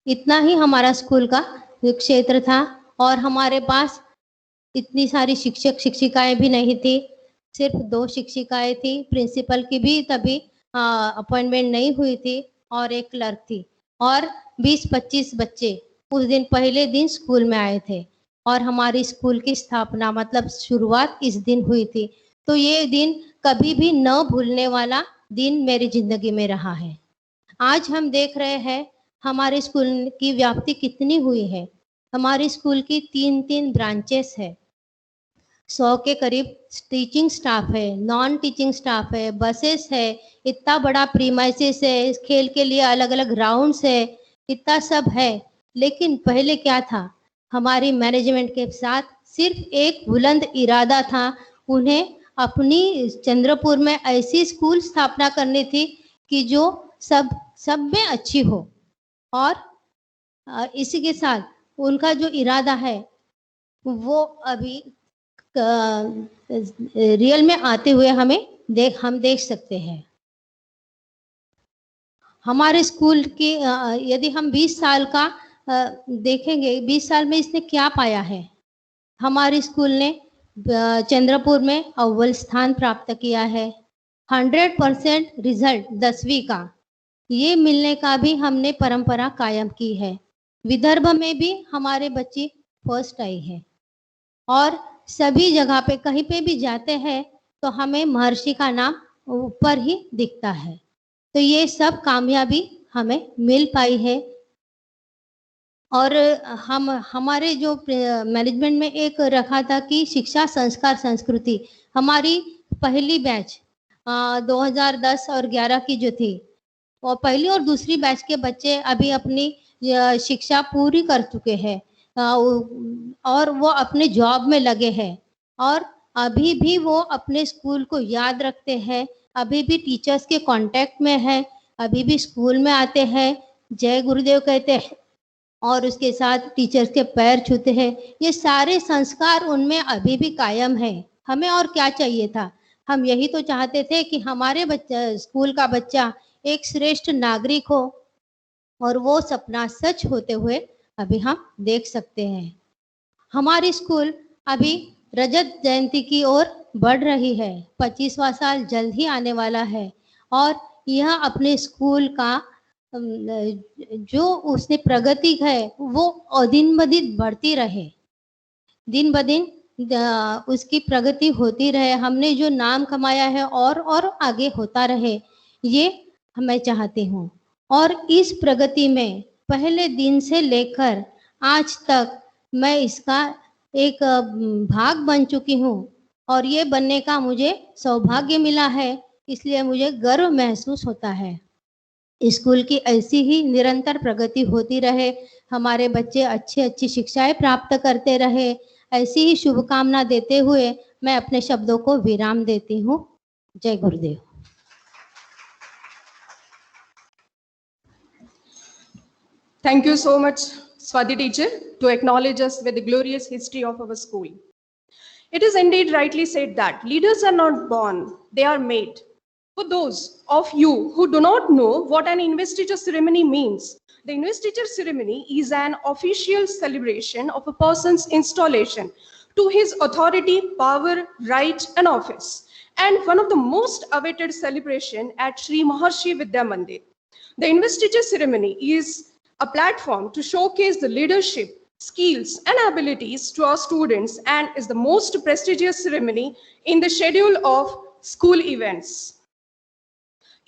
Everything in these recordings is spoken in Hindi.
इतना ही हमारा स्कूल का क्षेत्र था और हमारे पास इतनी सारी शिक्षक शिक्षिकाएं भी नहीं थी। सिर्फ 2 शिक्षिकाएं थी, प्रिंसिपल की भी तभी अपॉइंटमेंट नहीं हुई थी और एक क्लर्क थी और 20-25 बच्चे उस दिन पहले दिन स्कूल में आए थे और हमारी स्कूल की स्थापना मतलब शुरुआत इस दिन हुई थी। तो ये दिन कभी भी न भूलने वाला दिन मेरी जिंदगी में रहा है। आज हम देख रहे हैं हमारे स्कूल की व्याप्ति कितनी हुई है। हमारे स्कूल की 3-3 ब्रांचेस है, 100 के करीब टीचिंग स्टाफ है, नॉन टीचिंग स्टाफ है, बसेस है, इतना बड़ा प्रीमाइसेस है, खेल के लिए अलग अलग ग्राउंड्स है, इतना सब है। लेकिन पहले क्या था, हमारी मैनेजमेंट के साथ सिर्फ एक बुलंद इरादा था, उन्हें अपनी चंद्रपुर में ऐसी स्कूल स्थापना करनी थी कि जो सब में अच्छी हो। और इसी के साथ उनका जो इरादा है वो अभी रियल में आते हुए हम देख सकते हैं। हमारे स्कूल की यदि हम 20 साल का देखेंगे, 20 साल में इसने क्या पाया है। हमारे स्कूल ने चंद्रपुर में अव्वल स्थान प्राप्त किया है। 100% रिजल्ट 10वीं का ये मिलने का भी हमने परंपरा कायम की है। विदर्भ में भी हमारे बच्चे फर्स्ट आई है और सभी जगह पे कहीं पे भी जाते हैं तो हमें महर्षि का नाम ऊपर ही दिखता है। तो ये सब कामयाबी हमें मिल पाई है। और हमारे जो मैनेजमेंट में एक रखा था कि शिक्षा संस्कार संस्कृति, हमारी पहली बैच 2010 और 11 की जो थी, और पहली और दूसरी बैच के बच्चे अभी अपनी शिक्षा पूरी कर चुके हैं और वो अपने जॉब में लगे हैं और अभी भी वो अपने स्कूल को याद रखते हैं, अभी भी टीचर्स के कांटेक्ट में है, अभी भी स्कूल में आते हैं, जय गुरुदेव कहते हैं और उसके साथ टीचर्स के पैर छूते हैं। ये सारे संस्कार उनमें अभी भी कायम है। हमें और क्या चाहिए था, हम यही तो चाहते थे कि हमारे स्कूल का बच्चा एक श्रेष्ठ नागरिक हो और वो सपना सच होते हुए अभी हम देख सकते हैं। हमारी स्कूल अभी रजत जयंती की ओर बढ़ रही है, 25वां साल जल्द ही आने वाला है और यह अपने स्कूल का जो उसने प्रगति है वो दिन ब दिन बढ़ती रहे, दिन ब दिन उसकी प्रगति होती रहे, हमने जो नाम कमाया है और आगे होता रहे, ये मैं चाहती हूँ। और इस प्रगति में पहले दिन से लेकर आज तक मैं इसका एक भाग बन चुकी हूँ और ये बनने का मुझे सौभाग्य मिला है, इसलिए मुझे गर्व महसूस होता है। स्कूल की ऐसी ही निरंतर प्रगति होती रहे, हमारे बच्चे अच्छी शिक्षाएं प्राप्त करते रहे, ऐसी ही शुभकामना देते हुए मैं अपने शब्दों को विराम देती हूँ। जय गुरुदेव। Thank you so much, Swati teacher, to acknowledge us with the glorious history of our school. It is indeed rightly said that leaders are not born, they are made. For those of you who do not know what an investiture ceremony means, the investiture ceremony is an official celebration of a person's installation to his authority, power, right, and office, and one of the most awaited celebration at Sri Maharshi Vidya Mandir. The investiture ceremony is a platform to showcase the leadership, skills, and abilities to our students and is the most prestigious ceremony in the schedule of school events.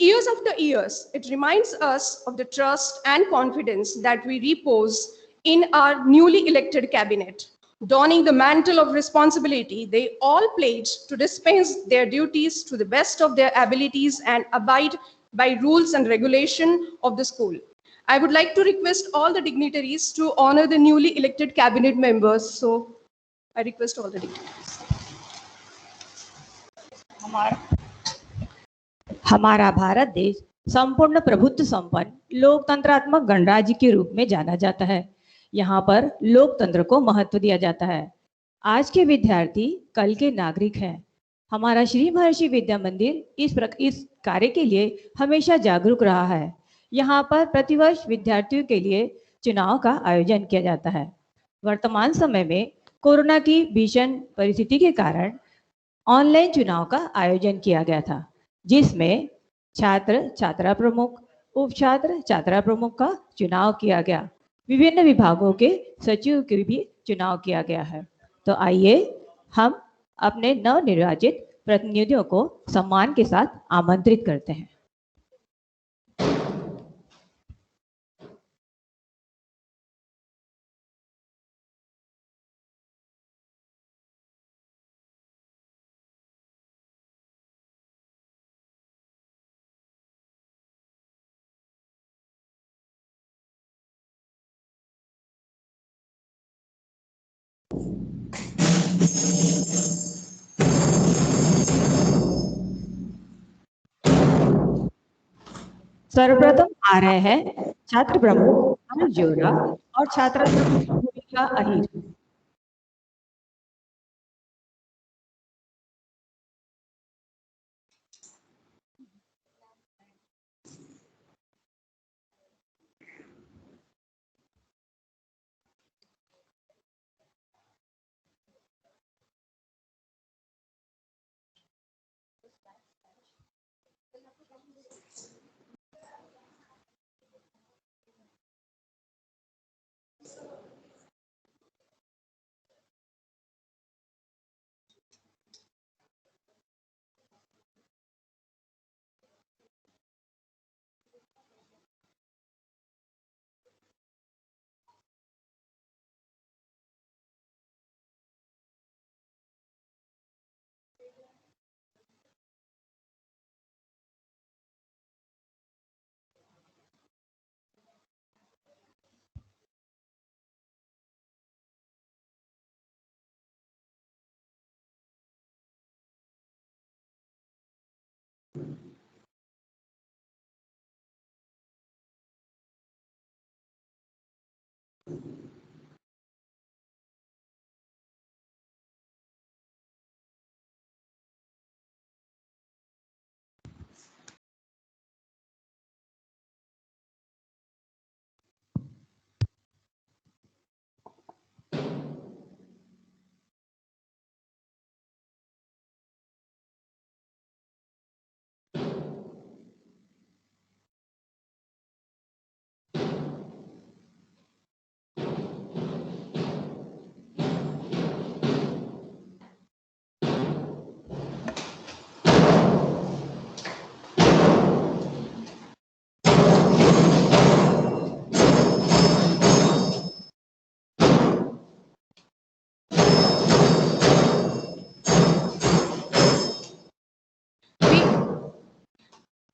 Years after years, it reminds us of the trust and confidence that we repose in our newly elected cabinet. Donning the mantle of responsibility, they all pledge to dispense their duties to the best of their abilities and abide by rules and regulation of the school. I would like to request all the dignitaries to honor the newly elected cabinet members. So I request all the dignitaries. हमारा भारत देश संपूर्ण प्रभुत्व संपन्न लोकतंत्रात्मक गणराज्य के रूप में जाना जाता है। यहाँ पर लोकतंत्र को महत्व दिया जाता है। आज के विद्यार्थी कल के नागरिक हैं। हमारा श्री महर्षि विद्या मंदिर इस कार्य के लिए हमेशा जागरूक रहा है। यहाँ पर प्रतिवर्ष विद्यार्थियों के लिए चुनाव का आयोजन किया जाता है। वर्तमान समय में कोरोना की भीषण परिस्थिति के कारण ऑनलाइन चुनाव का आयोजन किया गया था, जिसमें छात्र छात्रा प्रमुख, उप छात्र छात्रा प्रमुख का चुनाव किया गया। विभिन्न विभागों के सचिव के भी चुनाव किया गया है। तो आइए हम अपने नवनिर्वाचित प्रतिनिधियों को सम्मान के साथ आमंत्रित करते हैं। सर्वप्रथम आ रहे हैं छात्र प्रमुख अनुज जोरा और छात्रा प्रमुख भूमिका Ahir.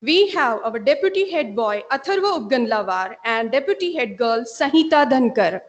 We have our deputy head boy Atharva Upganlawar and deputy head girl Sahita Dhankar.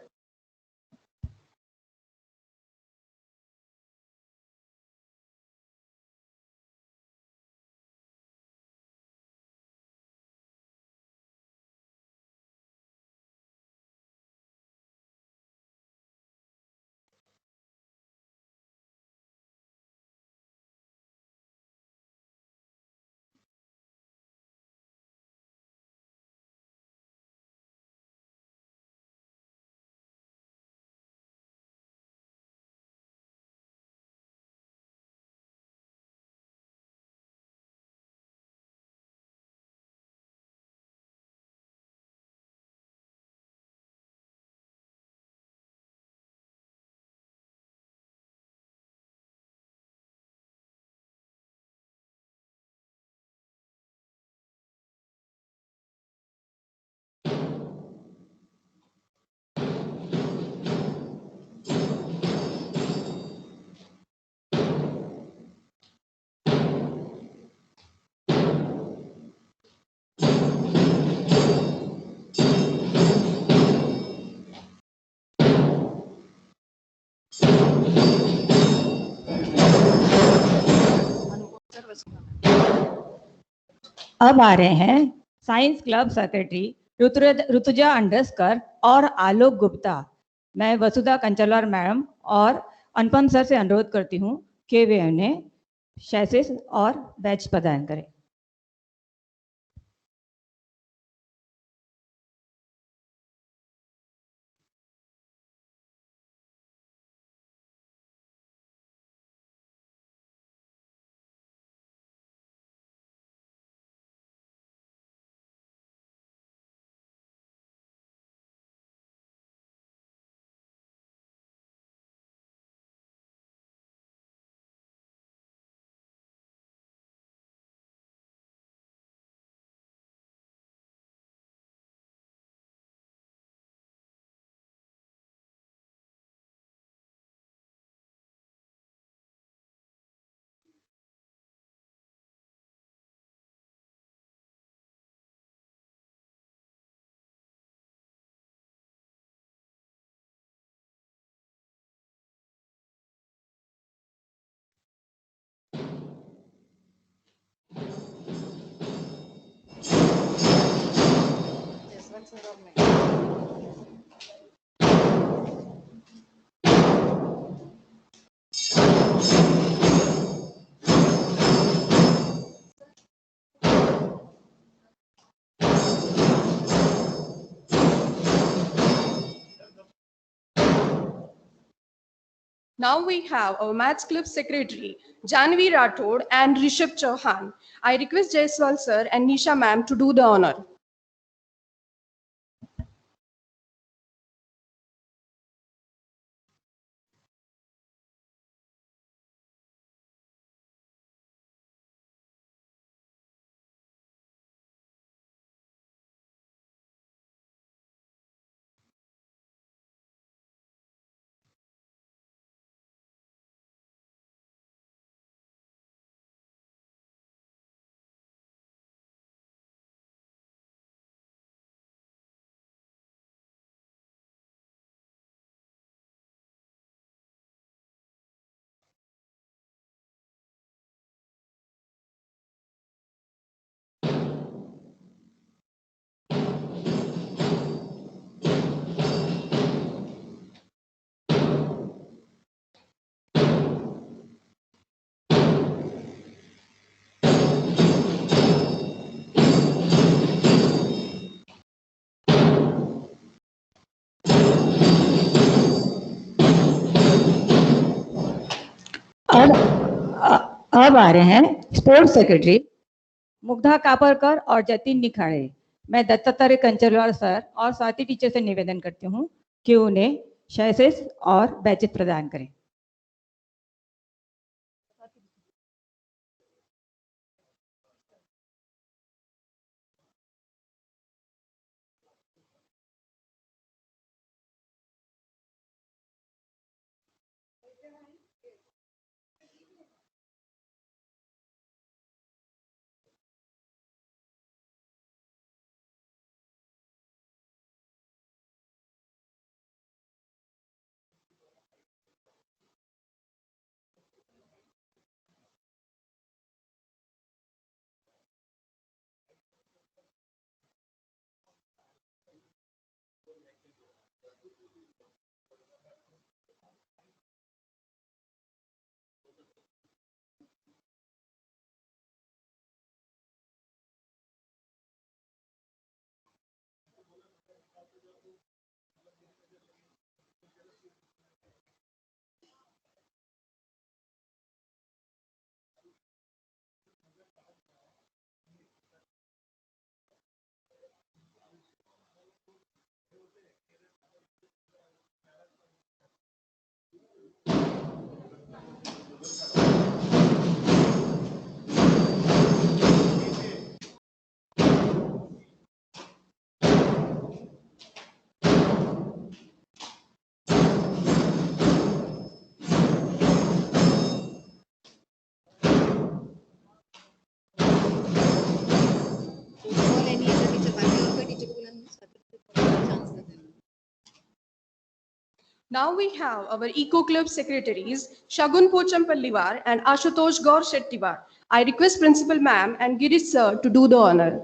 अब आ रहे हैं साइंस क्लब सेक्रेटरी ऋतुजा अंडरस्कर और आलोक गुप्ता। मैं वसुधा कंचलवार मैडम और अनुपम सर से अनुरोध करती हूँ कि वे उन्हें शैसेस और बैच प्रदान करें। Now we have our Maths Club Secretary, Janvi Rathod and Rishabh Chauhan. I request Jaiswal sir and Nisha ma'am to do the honor. अब आ रहे हैं स्पोर्ट्स सेक्रेटरी मुग्धा कापरकर और जतिन निखाड़े। मैं दत्तात्रेय कंचरवाल सर और साथी टीचर से निवेदन करती हूँ कि उन्हें शैसेस और बैचेस प्रदान करें। Now we have our Eco Club secretaries, Shagun Pochampallivar and Ashutosh Gaur Shettivar. I request Principal Ma'am and Girish Sir to do the honor.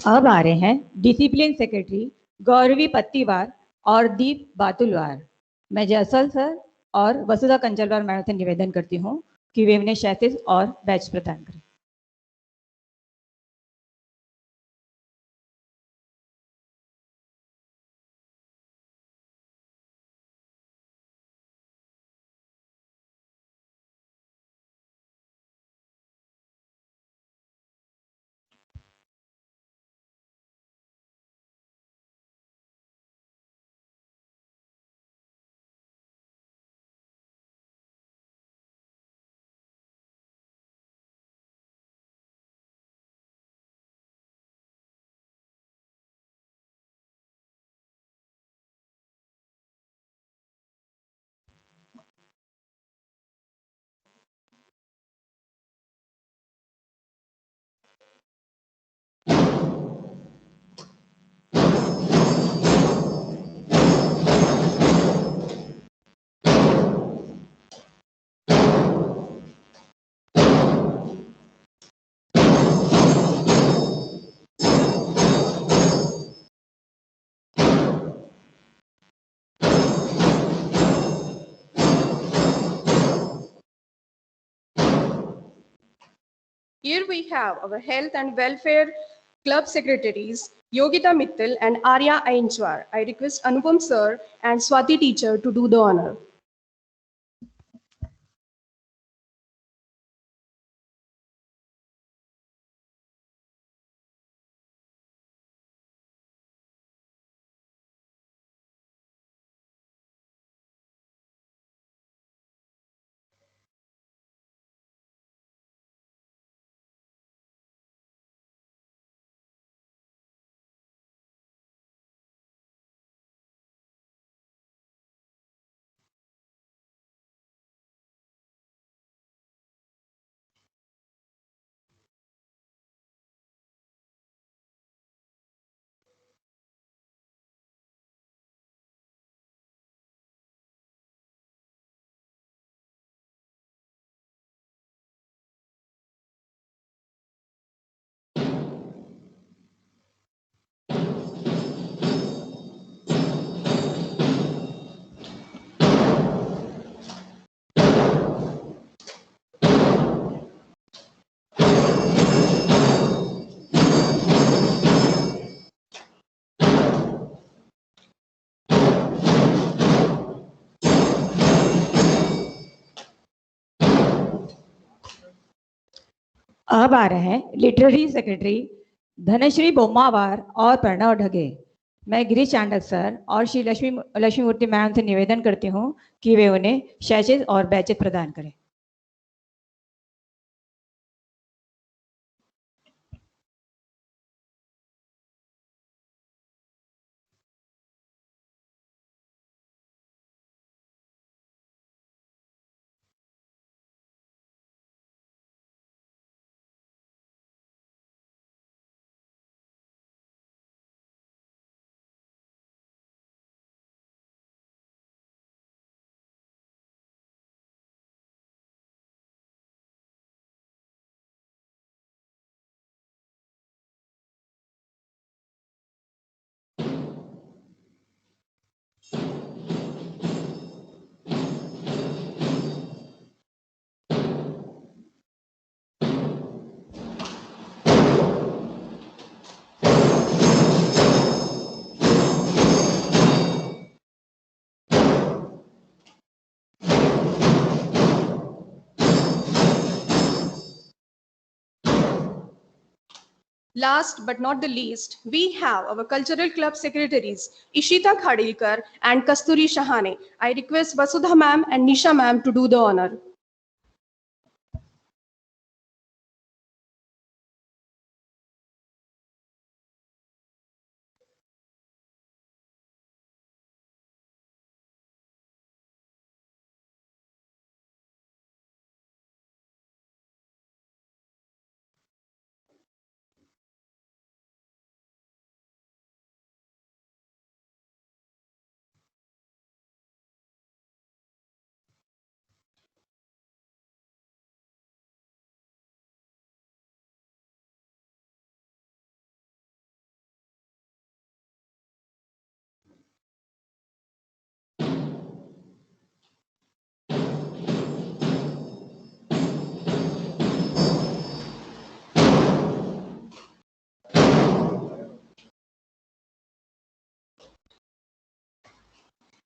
अब आ रहे हैं डिसिप्लिन सेक्रेटरी गौरवी पत्तीवार और दीप बातुलवार। मैं जयसल सर और वसुधा कंचलवार मैडम से निवेदन करती हूँ कि वे उन्हें शैसेज और बैच प्रदान करें। Here we have our Health and Welfare Club Secretaries, Yogita Mittal and Arya Ainchwar. I request Anupam sir and Swati teacher to do the honor. अब आ रहे हैं लिटरेरी सेक्रेटरी धनश्री बोमावार और प्रणव ढगे। मैं गिरीश चांडक सर और श्री लक्ष्मी मूर्ति मैम से निवेदन करती हूँ कि वे उन्हें शैसेज और बैचेज प्रदान करें। Last but not the least, we have our cultural club secretaries, Ishita Khadilkar and Kasturi Shahane. I request Vasudha ma'am and Nisha ma'am to do the honor.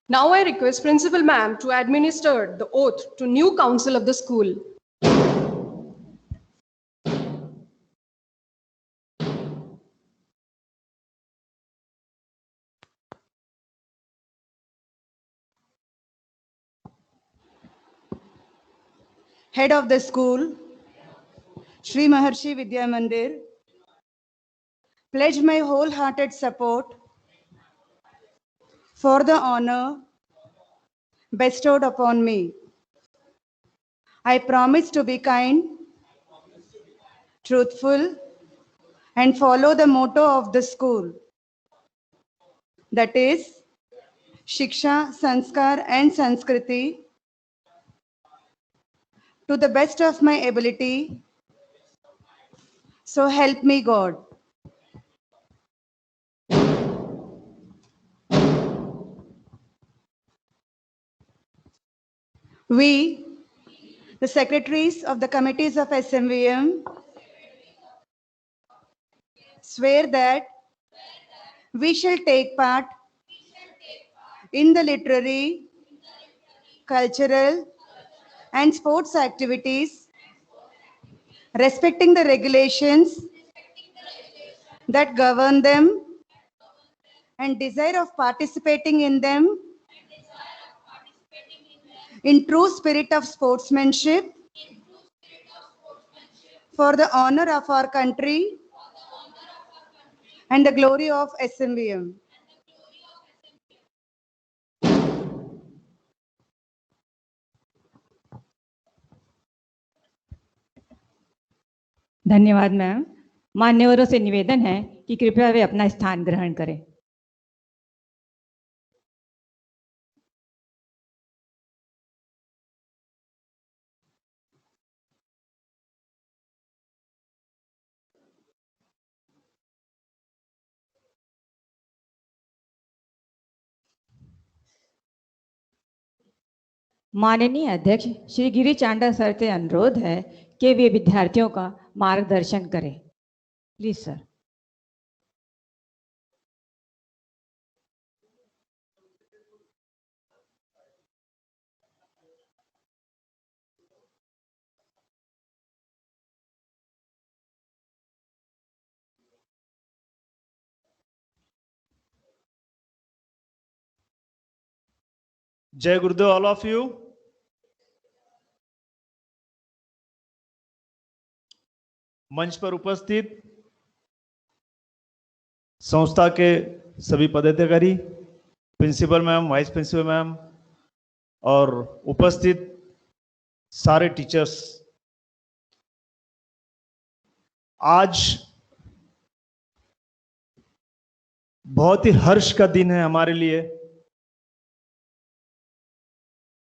Now I request Principal Ma'am to administer the oath to new council of the school. Head of the school, Shri Maharshi Vidya Mandir, pledge my wholehearted support for the honor bestowed upon me. I promise to be kind, truthful, and follow the motto of the school, that is, Shiksha, Sanskar, and Sanskriti, to the best of my ability. So help me God. We, the secretaries of the committees of SMVM, swear that we shall take part in the literary, cultural, and sports activities, respecting the regulations that govern them, and desire of participating in them in true spirit of sportsmanship for the honor of our country and the glory of SMVM. धन्यवाद मैम। मान्यवरों से निवेदन है कि कृपया वे अपना स्थान ग्रहण करें। माननीय अध्यक्ष श्री गिरी चांडा सर से अनुरोध है कि वे विद्यार्थियों का मार्गदर्शन करें। Please sir. जय गुरुदेव ऑल ऑफ यू। मंच पर उपस्थित संस्था के सभी पदाधिकारी, principal ma'am, vice principal ma'am और उपस्थित सारे टीचर्स, आज बहुत ही हर्ष का दिन है हमारे लिए।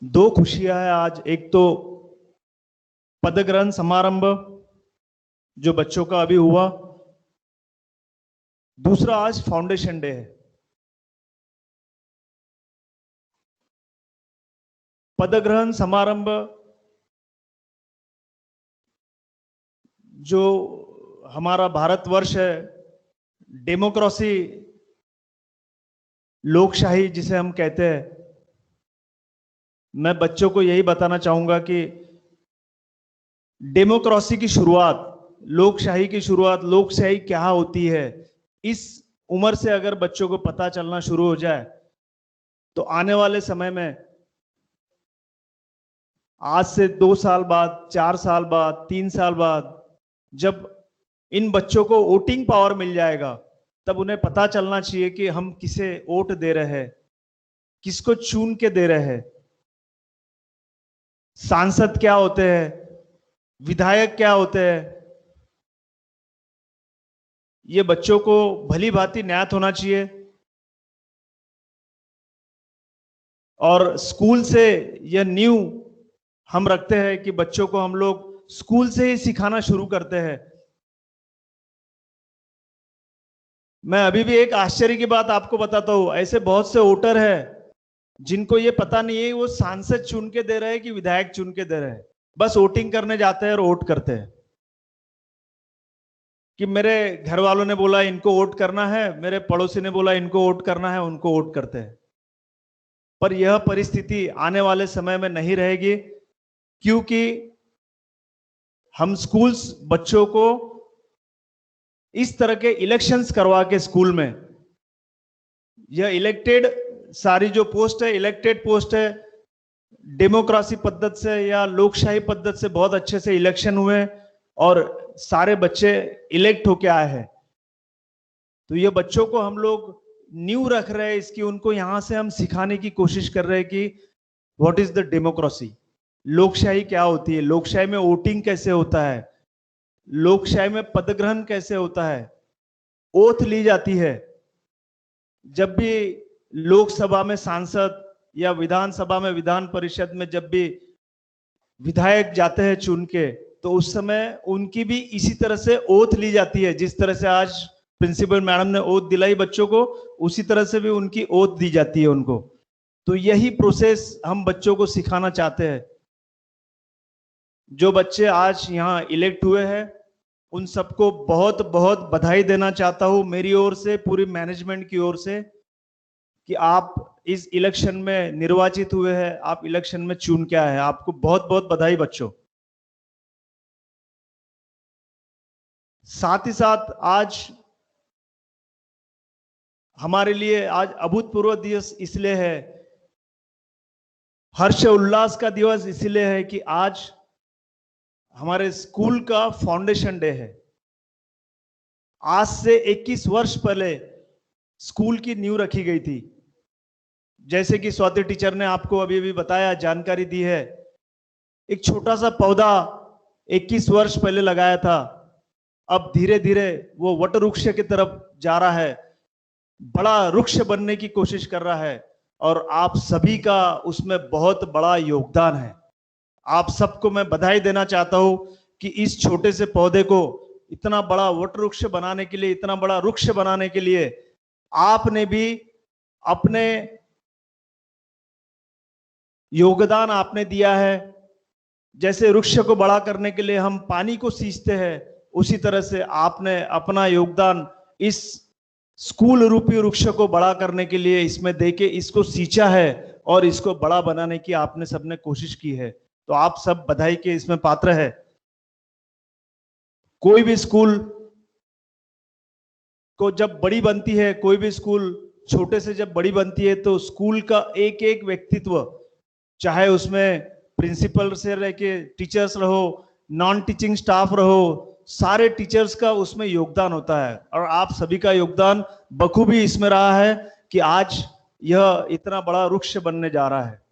दो खुशियां हैं आज। एक तो पदग्रहण समारंभ जो बच्चों का अभी हुआ, दूसरा आज फाउंडेशन डे है। पदग्रहण समारंभ जो हमारा भारतवर्ष है, डेमोक्रेसी, लोकशाही जिसे हम कहते हैं, मैं बच्चों को यही बताना चाहूंगा कि डेमोक्रेसी की शुरुआत, लोकशाही की शुरुआत, लोकशाही क्या होती है, इस उम्र से अगर बच्चों को पता चलना शुरू हो जाए तो आने वाले समय में, आज से 2 साल बाद, 4 साल बाद, 3 साल बाद, जब इन बच्चों को वोटिंग पावर मिल जाएगा, तब उन्हें पता चलना चाहिए कि हम किसे वोट दे रहे हैं, किसको चुन के दे रहे हैं, सांसद क्या होते हैं, विधायक क्या होते हैं। ये बच्चों को भली भांति ज्ञात होना चाहिए और स्कूल से यह नींव हम रखते हैं कि बच्चों को हम लोग स्कूल से ही सिखाना शुरू करते हैं। मैं अभी भी एक आश्चर्य की बात आपको बताता हूं, ऐसे बहुत से वोटर हैं जिनको ये पता नहीं है वो सांसद चुन के दे रहे हैं कि विधायक चुन के दे रहे हैं। बस वोटिंग करने जाते हैं और वोट करते हैं कि मेरे घर वालों ने बोला इनको वोट करना है, मेरे पड़ोसी ने बोला इनको वोट करना है, उनको वोट करते हैं। पर यह परिस्थिति आने वाले समय में नहीं रहेगी, क्योंकि हम स्कूल्स बच्चों को इस तरह के इलेक्शंस करवा के स्कूल में, यह इलेक्टेड सारी जो पोस्ट है इलेक्टेड पोस्ट है, डेमोक्रेसी पद्धति से या लोकशाही पद्धति से बहुत अच्छे से इलेक्शन हुए और सारे बच्चे इलेक्ट होके आए हैं। तो ये बच्चों को हम लोग न्यू रख रहे हैं इसकी, उनको यहां से हम सिखाने की कोशिश कर रहे हैं कि व्हाट इज द डेमोक्रेसी, लोकशाही क्या होती है, लोकशाही में वोटिंग कैसे होता है, लोकशाही में पदग्रहण कैसे होता है, ओथ ली जाती है। जब भी लोकसभा में सांसद या विधानसभा में विधान परिषद में जब भी विधायक जाते हैं चुन के, तो उस समय उनकी भी इसी तरह से ओथ ली जाती है। जिस तरह से आज प्रिंसिपल मैडम ने ओथ दिलाई बच्चों को, उसी तरह से भी उनकी ओथ दी जाती है उनको। तो यही प्रोसेस हम बच्चों को सिखाना चाहते हैं। जो बच्चे आज यहाँ इलेक्ट हुए हैं उन सबको बहुत बहुत बधाई देना चाहता हूं मेरी ओर से, पूरी मैनेजमेंट की ओर से, कि आप इस इलेक्शन में निर्वाचित हुए हैं, आप इलेक्शन में चुन के आए हैं। आपको बहुत बहुत बधाई बच्चों। साथ ही साथ आज हमारे लिए आज अभूतपूर्व दिवस इसलिए है, हर्ष उल्लास का दिवस इसलिए है कि आज हमारे स्कूल का फाउंडेशन डे है। आज से 21 वर्ष पहले स्कूल की नींव रखी गई थी। जैसे कि स्वाति टीचर ने आपको अभी भी बताया, जानकारी दी है, एक छोटा सा पौधा 21 वर्ष पहले लगाया था, अब धीरे धीरे वो वट वृक्ष की तरफ जा रहा है, बड़ा वृक्ष बनने की कोशिश कर रहा है, और आप सभी का उसमें बहुत बड़ा योगदान है। आप सबको मैं बधाई देना चाहता हूं कि इस छोटे से पौधे को इतना बड़ा वट वृक्ष बनाने के लिए, इतना बड़ा वृक्ष बनाने के लिए आपने भी अपने योगदान आपने दिया है। जैसे वृक्ष को बड़ा करने के लिए हम पानी को सींचते हैं, उसी तरह से आपने अपना योगदान इस स्कूल रूपी वृक्ष को बड़ा करने के लिए इसमें देके इसको सींचा है और इसको बड़ा बनाने की आपने सबने कोशिश की है। तो आप सब बधाई के इसमें पात्र है। कोई भी स्कूल को जब बड़ी बनती है, कोई भी स्कूल छोटे से जब बड़ी बनती है, तो स्कूल का एक एक व्यक्तित्व, चाहे उसमें प्रिंसिपल से लेके टीचर्स रहो, नॉन टीचिंग स्टाफ रहो, सारे टीचर्स का उसमें योगदान होता है। और आप सभी का योगदान बखूबी इसमें रहा है कि आज यह इतना बड़ा वृक्ष बनने जा रहा है।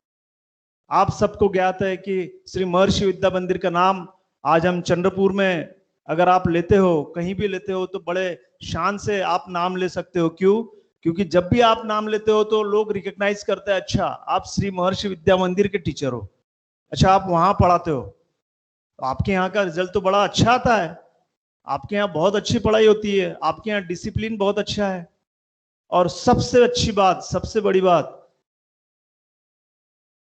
आप सबको ज्ञात है कि श्री महर्षि विद्या मंदिर का नाम आज हम चंद्रपुर में अगर आप लेते हो, कहीं भी लेते हो, तो बड़े शान से आप नाम ले सकते हो। क्यों? क्योंकि जब भी आप नाम लेते हो तो लोग रिकॉग्नाइज करते हैं, अच्छा आप श्री महर्षि विद्या मंदिर के टीचर हो, अच्छा आप वहां पढ़ाते हो, तो आपके यहाँ का रिजल्ट तो बड़ा अच्छा आता है, आपके यहाँ बहुत अच्छी पढ़ाई होती है, आपके यहाँ डिसिप्लिन बहुत अच्छा है। और सबसे अच्छी बात, सबसे बड़ी बात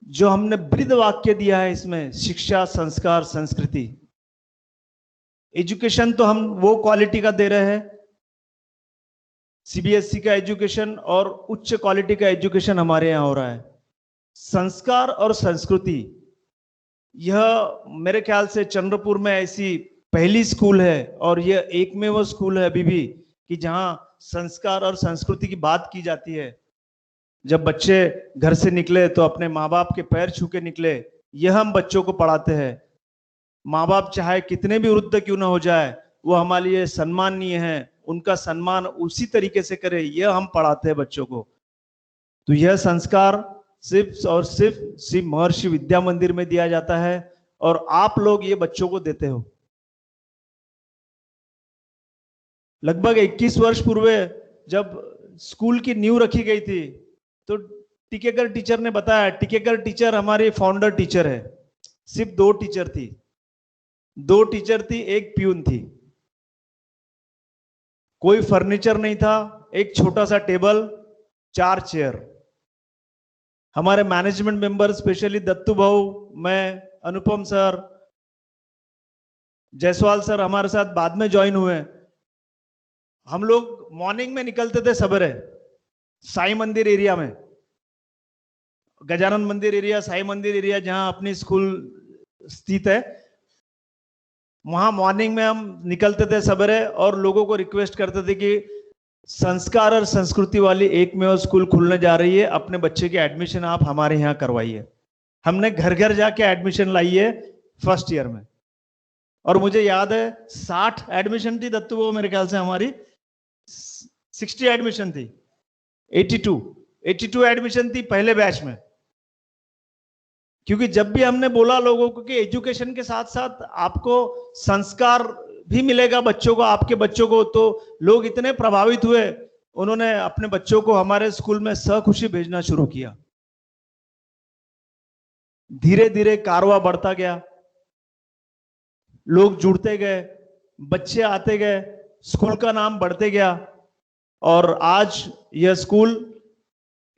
जो हमने बृहद वाक्य दिया है इसमें, शिक्षा संस्कार संस्कृति, एजुकेशन तो हम वो क्वालिटी का दे रहे हैं, सीबीएसई का एजुकेशन और उच्च क्वालिटी का एजुकेशन हमारे यहाँ हो रहा है। संस्कार और संस्कृति, यह मेरे ख्याल से चंद्रपुर में ऐसी पहली स्कूल है और यह एक में वो स्कूल है अभी भी कि जहां संस्कार और संस्कृति की बात की जाती है। जब बच्चे घर से निकले तो अपने माँ बाप के पैर छू के निकले, यह हम बच्चों को पढ़ाते हैं। माँ बाप चाहे कितने भी वृद्ध क्यों ना हो जाए, वो हमारे लिए सम्माननीय है, उनका सम्मान उसी तरीके से करे, यह हम पढ़ाते हैं बच्चों को। तो यह संस्कार सिर्फ और सिर्फ श्री महर्षि विद्या मंदिर में दिया जाता है और आप लोग ये बच्चों को देते हो। लगभग 21 वर्ष पूर्व जब स्कूल की नींव रखी गई थी तो टिकेकर टीचर ने बताया, टिकेकर टीचर हमारी फाउंडर टीचर है। सिर्फ 2 टीचर थी, 2 टीचर थी, एक प्यून थी, कोई फर्नीचर नहीं था, एक छोटा सा टेबल, 4 चेयर। हमारे मैनेजमेंट मेंबर स्पेशली दत्तू भाऊ, मैं, अनुपम सर, जायसवाल सर हमारे साथ बाद में ज्वाइन हुए। हम लोग मॉर्निंग में निकलते थे सवेरे साई मंदिर एरिया में, गजानन मंदिर एरिया, साई मंदिर एरिया, जहां अपनी स्कूल स्थित है, वहां मॉर्निंग में हम निकलते थे सवेरे और लोगों को रिक्वेस्ट करते थे कि संस्कार और संस्कृति वाली एकमेव स्कूल खुलने जा रही है, अपने बच्चे की एडमिशन आप हमारे यहाँ करवाइए। हमने घर घर जाके एडमिशन लाई है फर्स्ट ईयर में, और मुझे याद है 60 एडमिशन थी दत्तू, वो मेरे ख्याल से हमारी 60 एडमिशन थी, 82 एडमिशन थी पहले बैच में। क्योंकि जब भी हमने बोला लोगों को कि एजुकेशन के साथ साथ आपको संस्कार भी मिलेगा बच्चों को, आपके बच्चों को, तो लोग इतने प्रभावित हुए, उन्होंने अपने बच्चों को हमारे स्कूल में सखुशी भेजना शुरू किया। धीरे धीरे कारवां बढ़ता गया, लोग जुड़ते गए, बच्चे आते गए, स्कूल का नाम बढ़ते गया, और आज यह स्कूल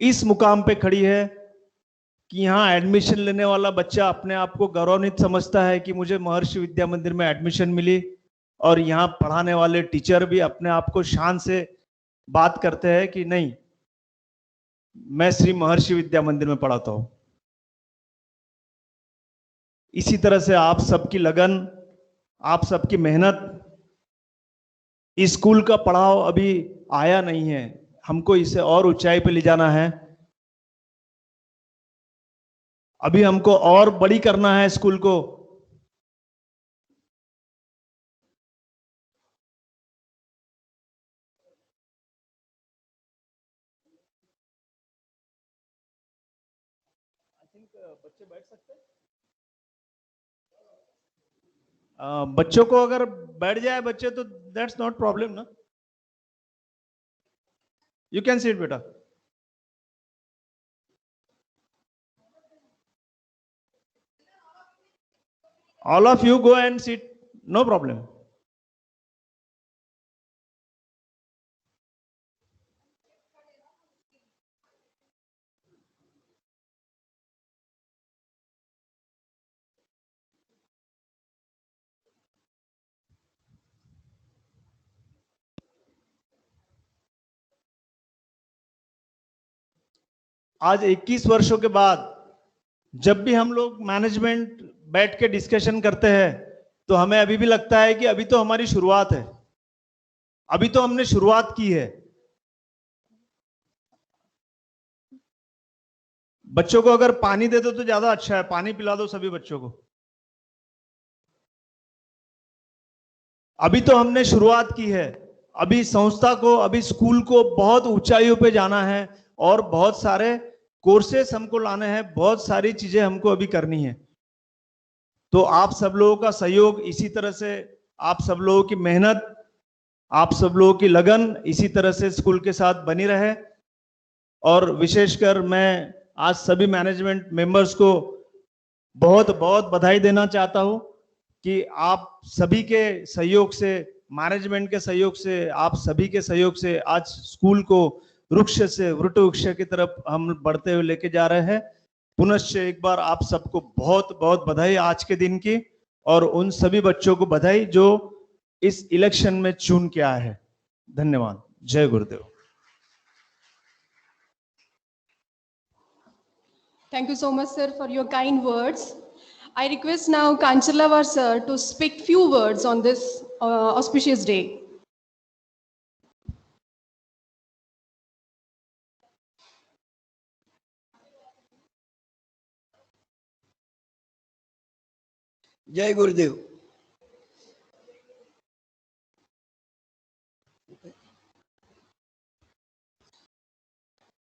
इस मुकाम पे खड़ी है कि यहाँ एडमिशन लेने वाला बच्चा अपने आप को गौरवान्वित समझता है कि मुझे महर्षि विद्या मंदिर में एडमिशन मिली, और यहाँ पढ़ाने वाले टीचर भी अपने आप को शान से बात करते हैं कि नहीं, मैं श्री महर्षि विद्या मंदिर में पढ़ाता हूं। इसी तरह से आप सबकी लगन, आप सबकी मेहनत, इस स्कूल का पढ़ाव अभी आया नहीं है, हमको इसे और ऊंचाई पे ले जाना है, अभी हमको और बड़ी करना है स्कूल को। बच्चे बैठ सकते हैं, बच्चों को अगर बैठ जाए बच्चे तो दैट्स नॉट प्रॉब्लम ना, यू कैन सीट बेटा। All of you go and seat, no problem. आज 21 वर्षों के बाद जब भी हम लोग मैनेजमेंट बैठ के डिस्कशन करते हैं तो हमें अभी भी लगता है कि अभी तो हमारी शुरुआत है, अभी तो हमने शुरुआत की है। बच्चों को अगर पानी दे दो तो ज्यादा अच्छा है, पानी पिला दो सभी बच्चों को। अभी तो हमने शुरुआत की है, अभी संस्था को, अभी स्कूल को बहुत ऊंचाइयों पे जाना है, और बहुत सारे कोर्सेस हमको लाने हैं, बहुत सारी चीजें हमको अभी करनी है। तो आप सब लोगों का सहयोग, इसी तरह से आप सब लोगों की मेहनत, आप सब लोगों की लगन इसी तरह से स्कूल के साथ बनी रहे। और विशेषकर मैं आज सभी मैनेजमेंट मेंबर्स को बहुत बहुत बधाई देना चाहता हूं कि आप सभी के सहयोग से, मैनेजमेंट के सहयोग से, आप सभी के सहयोग से आज स्कूल को वृक्ष से वृट वृक्ष की तरफ हम बढ़ते हुए लेके जा रहे हैं। पुनश्च एक बार आप सबको बहुत बहुत बधाई आज के दिन की, और उन सभी बच्चों को बधाई जो इस इलेक्शन में चुन के आए हैं। धन्यवाद। जय गुरुदेव। Thank you so much, sir, for your kind words. I request now Kanchalawar sir to speak few words on this auspicious day. जय गुरुदेव।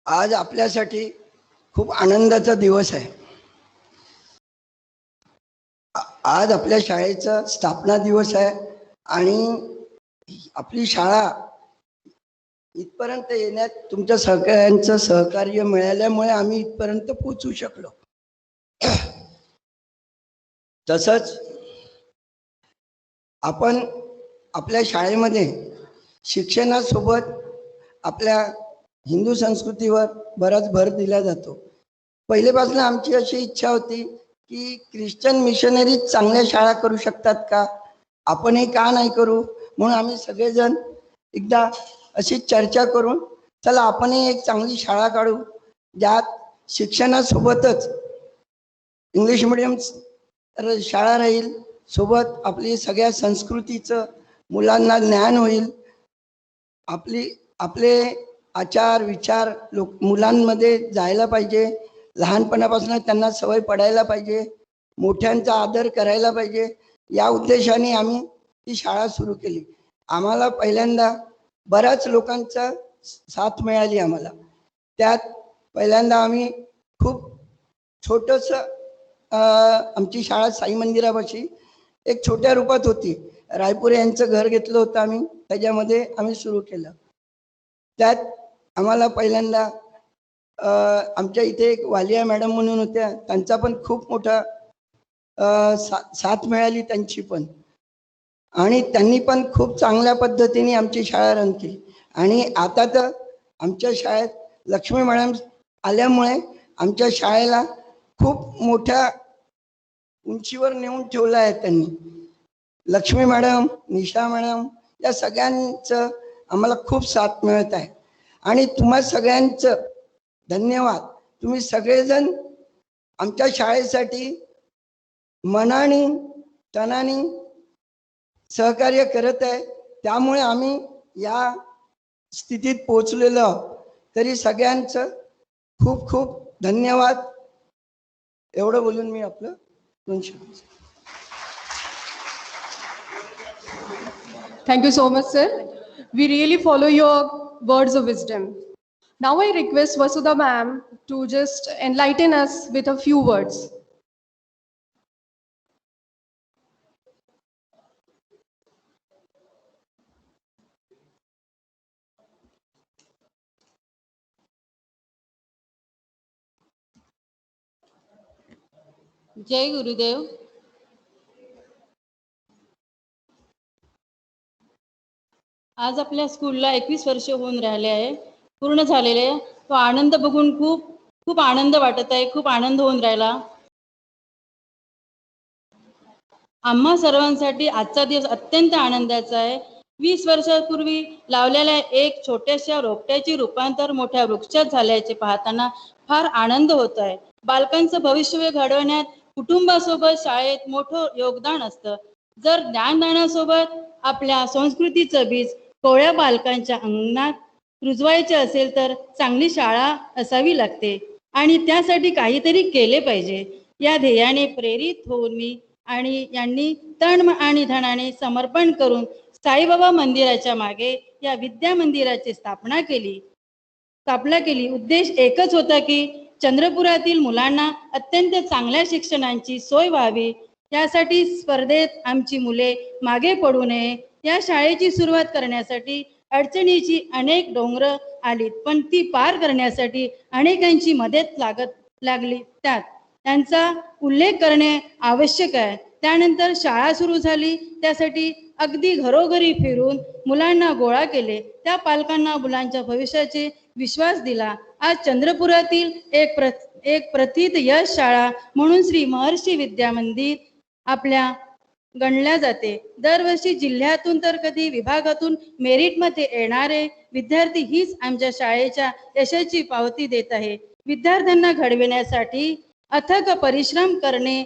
आज आपल्यासाठी खूप आनंदाचा दिवस आहे। आज आपल्या शाळेचा स्थापना दिवस आहे आणि आपली शाळा इथपर्यंत येण्यात तुमच्या सगळ्यांचं सहकार्य मिळाल्यामुळे आम्ही इथपर्यंत पोहोचू शकलो। तसंच आपण आपल्या शाळेमध्ये शिक्षणासोबत आपल्या हिंदू संस्कृतीवर बराच भर दिला जातो। पहिलेपासून आमची अशी इच्छा होती की ख्रिश्चन मिशनरी चांगल्या शाळा करू शकतात का, आपणही का नाही करू, म्हणून आम्ही सगळेजण एकदा अशी चर्चा करून चला आपणही एक चांगली शाळा काढू ज्यात शिक्षणासोबतच इंग्लिश मिडियम शाळा राहील, सोबत आपली सगळ्या संस्कृतीचं मुलांना ज्ञान होईल. आपले आचार विचार मुलांमध्ये जायला पाहिजे. लहानपणापासून त्यांना सवय पडायला पाहिजे. मोठ्यांचा आदर करायला पाहिजे. या उद्देशाने आम्ही ही शाळा सुरू केली. आम्हाला पहिल्यांदा बऱ्याच लोकांचा साथ मिळाली. आम्हाला त्यात पहिल्यांदा आम्ही खूप छोटंसं आमची शाळा साई मंदिरापाशी एक छोट्या रूपात होती. रायपूर यांचं घर घेतलं होतं आम्ही, त्याच्यामध्ये आम्ही सुरू केलं. त्यात आम्हाला पहिल्यांदा आमच्या इथे एक वालिया मॅडम म्हणून होत्या, त्यांचा पण खूप मोठा साथ मिळाली त्यांची पण. आणि त्यांनी पण खूप चांगल्या पद्धतीने आमची शाळा रन केली. आणि आता तर आमच्या शाळेत लक्ष्मी मॅडम आल्यामुळे आमच्या शाळेला खूप मोठ्या उंचीवर नेऊन ठेवलं आहे त्यांनी. लक्ष्मी मॅडम, निशा मॅडम या सगळ्यांचं आम्हाला खूप साथ मिळत आहे. आणि तुम्हा सगळ्यांचं धन्यवाद. तुम्ही सगळेजण आमच्या शाळेसाठी मनाने तनाने सहकार्य करत आहे, त्यामुळे आम्ही या स्थितीत पोहोचलेलो आहोत. तरी सगळ्यांचं खूप खूप धन्यवाद. एवढं बोलून मी आपलं 2 शब्द. Thank you so much, sir. We really follow your words of wisdom. Now I request Vasudha ma'am to just enlighten us with a few words. जय गुरुदेव. आज आपल्या स्कूलला 21 वर्ष होऊन राहिले आहे, पूर्ण झालेले आहे. तो आनंद बघून खूप खूप आनंद वाटत आहे, खूप आनंद होऊन राहिला. आम्हा सर्वांसाठी आजचा दिवस अत्यंत आनंदाचा आहे. 20 वर्षापूर्वी लावलेल्या एक छोट्याशा रोपट्याचे रूपांतर मोठ्या वृक्षात झाल्याचे पाहताना फार आनंद होत आहे. बालकांचं भविष्य घडवण्यात कुटुंबासोबत शाळेत मोठं योगदान असतं. जर ज्ञानदानासोबत आपल्या संस्कृतीचं बीज कोवळ्या बालकांच्या अंगणात रुजवायचे असेल तर चांगली शाळा असावी लागते आणि त्यासाठी काहीतरी केले पाहिजे. या ध्येयाने प्रेरित होऊन मी आणि यांनी तन आणि धनाने समर्पण करून साईबाबा मंदिराच्या मागे या विद्या मंदिराची स्थापना केली. उद्देश एकच होता की चंद्रपुरातील मुलांना अत्यंत चांगल्या शिक्षणाची सोय व्हावी. यासाठी स्पर्धेत आमची मुले मागे पडू नये. या शाळेची सुरुवात करण्यासाठी अडचणीची अनेक डोंगर आलीत, पण ती पार करण्यासाठी अनेकांची मदत लागली. त्यांचा उल्लेख करणे आवश्यक आहे. त्यानंतर शाळा सुरू झाली. त्यासाठी अगदी घरोघरी फिरून मुलांना गोळा केले. त्या पालकांना मुलांच्या भविष्याचे विश्वास दिला. आज चंद्रपुरातील एक प्रथित यश शाळा म्हणून श्री महर्षी विद्या मंदिर आपल्या गणल्या जाते. दरवर्षी जिल्ह्यातून तर कधी विभागातून मेरिटमध्ये येणारे विद्यार्थी हीच आमच्या शाळेच्या यशाची पावती देत आहे. विद्यार्थ्यांना घडविण्यासाठी अथक परिश्रम करणे,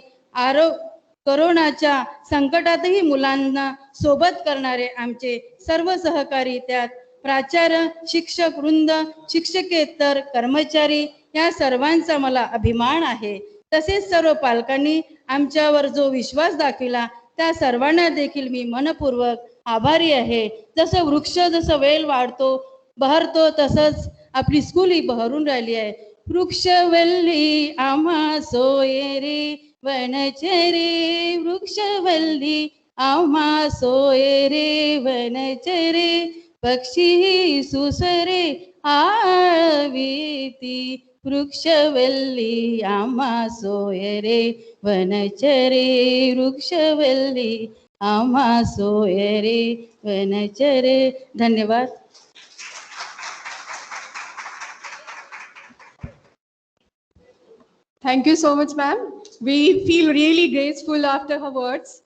कोरोनाच्या संकटातही मुलांना सोबत करणारे आमचे सर्व सहकारी, त्यात प्राचार्य, शिक्षक वृंद, शिक्षकेतर कर्मचारी या सर्वांचा मला अभिमान आहे. तसेच सर्व पालकांनी आमच्यावर जो विश्वास दाखविला त्या सर्वांना देखील मी मनपूर्वक आभारी आहे. जसं वृक्ष जसं वेल वाढतो बहरतो तसंच आपली स्कूल ही बहरून राहिली आहे. वृक्षवल्ली आम्हा सोये रे वनचरे, वृक्षवल्ली आम्हा सोये रे वनचरे, पक्षी सुसरे आळवीती, वृक्षवल्ली आम्हा सोये रे वनचरे, वृक्षवल्ली आम्हा सोये रे वनचरे. धन्यवाद. Thank you so much, ma'am. We feel really grateful after her words.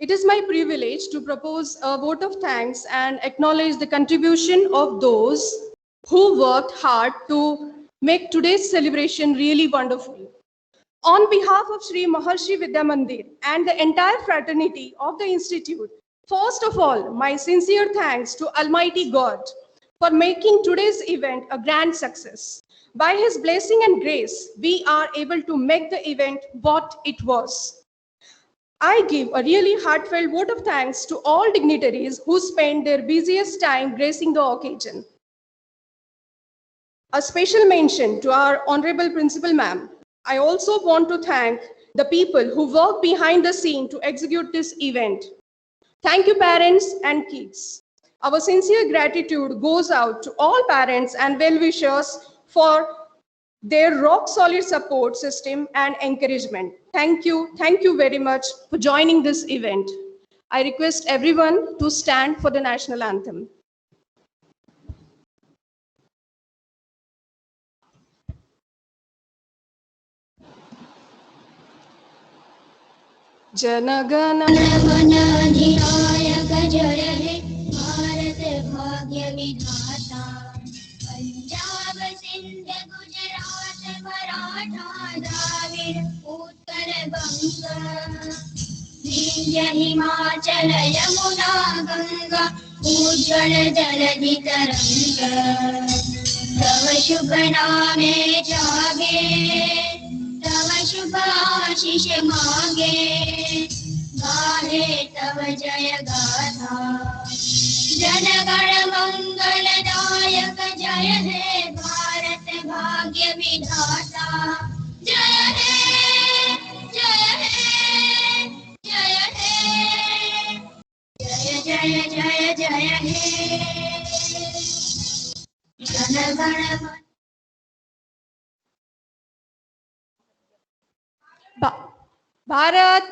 It is my privilege to propose a vote of thanks and acknowledge the contribution of those who worked hard to make today's celebration really wonderful. On behalf of Sri Maharshi Vidya Mandir and the entire fraternity of the Institute, first of all, my sincere thanks to Almighty God for making today's event a grand success. By His blessing and grace, we are able to make the event what it was. I give a really heartfelt vote of thanks to all dignitaries who spent their busiest time gracing the occasion. A special mention to our Honorable Principal Ma'am. I also want to thank the people who work behind the scene to execute this event. Thank you, parents and kids. Our sincere gratitude goes out to all parents and well-wishers for their rock-solid support system and encouragement. Thank you very much for joining this event. I request everyone to stand for the national anthem. जनगण मन अधिनायक जय हे भारत भाग्य विधाता पंजाब सिंध गुजरात मराठा द्राविड़ उत्कल बंग विंध्य हिमाचल यमुना गंगा उज्ज्वल जलधि तरंग तव शुभ नामे जागे तव शुभ आशीष मांगे गाहे तव जय गाथा जनगण मंगलदायक जय हे भारत भाग्य विधाता जय हे जय हे जय हे जय जय जय जय हे जनगण भारत